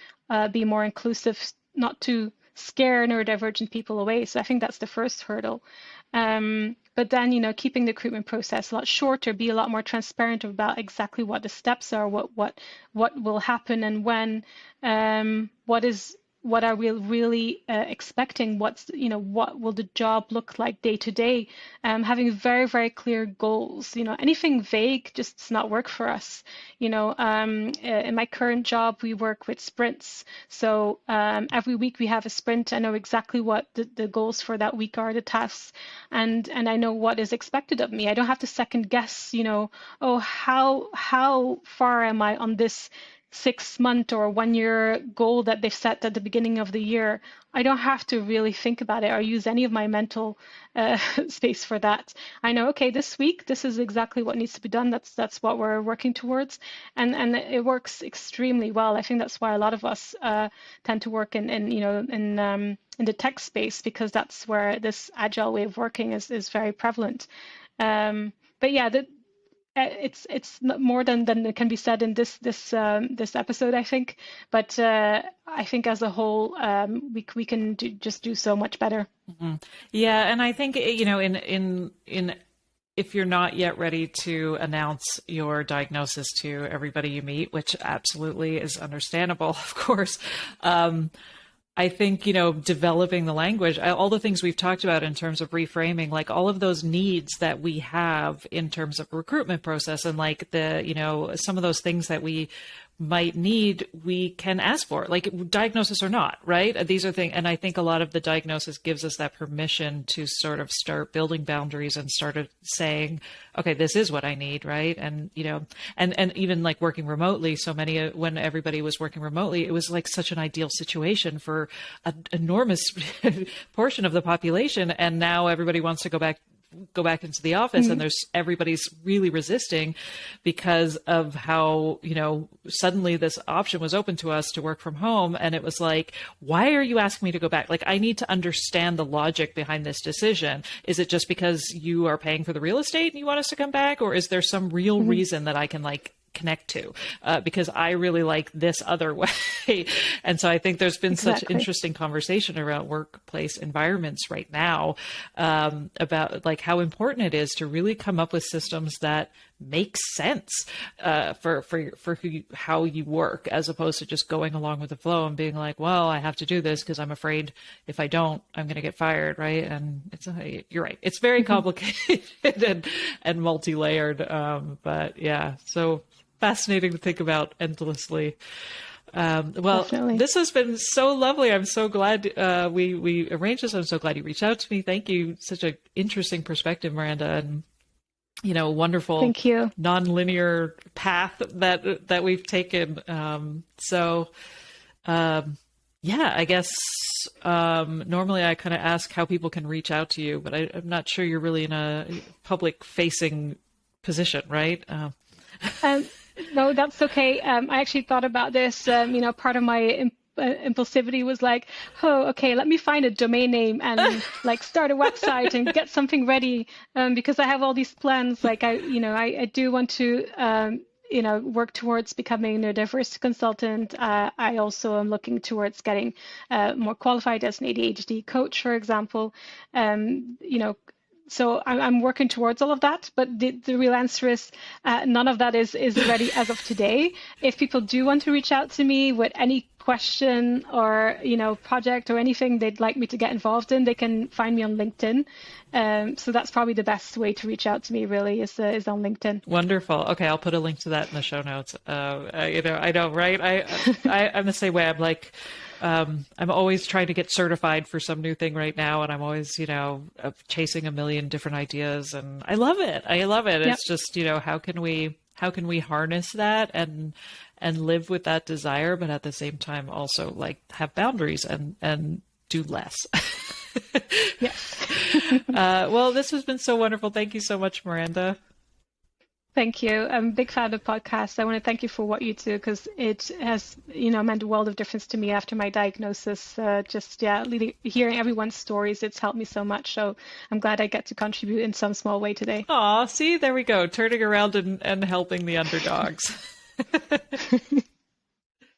be more inclusive, not to scare neurodivergent people away. So I think that's the first hurdle. But then, keeping the recruitment process a lot shorter, be a lot more transparent about exactly what the steps are, what will happen and when, what are we really expecting? What will the job look like day to day? Having very, very clear goals. Anything vague just does not work for us. In my current job, we work with sprints. So every week we have a sprint. I know exactly what the goals for that week are, the tasks, and I know what is expected of me. I don't have to second guess, oh, how far am I on this 6-month or 1-year goal that they've set at the beginning of the year, I don't have to really think about it or use any of my mental space for that. I know, okay, this week, this is exactly what needs to be done. That's what we're working towards. And it works extremely well. I think that's why a lot of us tend to work in the tech space, because that's where this agile way of working is very prevalent. But yeah, it's more than it can be said in this episode, I think. But I think as a whole, we can just do so much better. Mm-hmm. Yeah, and I think in if you're not yet ready to announce your diagnosis to everybody you meet, which absolutely is understandable, of course. I think, developing the language, all the things we've talked about in terms of reframing, like all of those needs that we have in terms of recruitment process, and like some of those things that we might need, we can ask for, like diagnosis or not, right? These are things, and I think a lot of the diagnosis gives us that permission to sort of start building boundaries and started saying, okay, this is what I need, right? And and even like working remotely, so many, when everybody was working remotely, it was like such an ideal situation for an enormous portion of the population, and now everybody wants to go back into the office. Mm-hmm. And everybody's really resisting because of how, suddenly this option was open to us to work from home. And it was like, why are you asking me to go back? Like, I need to understand the logic behind this decision. Is it just because you are paying for the real estate and you want us to come back? Or is there some real mm-hmm. reason that I can connect to, because I really like this other way. And so I think there's been such interesting conversation around workplace environments right now, about like how important it is to really come up with systems that make sense for how you work, as opposed to just going along with the flow and being like, well, I have to do this because I'm afraid if I don't, I'm going to get fired, right? And you're right. It's very complicated and multi-layered, but yeah, so fascinating to think about endlessly. Well, Definitely. This has been so lovely. I'm so glad we arranged this. I'm so glad you reached out to me. Thank you. Such an interesting perspective, Miranda, and wonderful, Thank you. Non-linear path that we've taken. Yeah, I guess normally I kind of ask how people can reach out to you, but I'm not sure you're really in a public-facing position, right? No, that's okay. I actually thought about this. Part of my impulsivity was like, oh, okay, let me find a domain name and start a website and get something ready, because I have all these plans. Like I do want to work towards becoming a neurodiversity consultant. I also am looking towards getting more qualified as an ADHD coach, for example. So I'm working towards all of that, but the real answer is none of that is ready as of today. If people do want to reach out to me with any question or project or anything they'd like me to get involved in, they can find me on LinkedIn. So that's probably the best way to reach out to me, really, is on LinkedIn. Wonderful. Okay, I'll put a link to that in the show notes. I know, right? I'm the same way. I'm like, I'm always trying to get certified for some new thing right now, and I'm always, chasing a million different ideas, and I love it. Yep. It's just, how can we harness that and live with that desire, but at the same time also have boundaries and do less. Yes. Well, this has been so wonderful. Thank you so much, Miranda. Thank you. I'm a big fan of podcasts. I want to thank you for what you do, because it has, meant a world of difference to me after my diagnosis. Hearing everyone's stories, it's helped me so much. So I'm glad I get to contribute in some small way today. Aw, see, there we go. Turning around and helping the underdogs.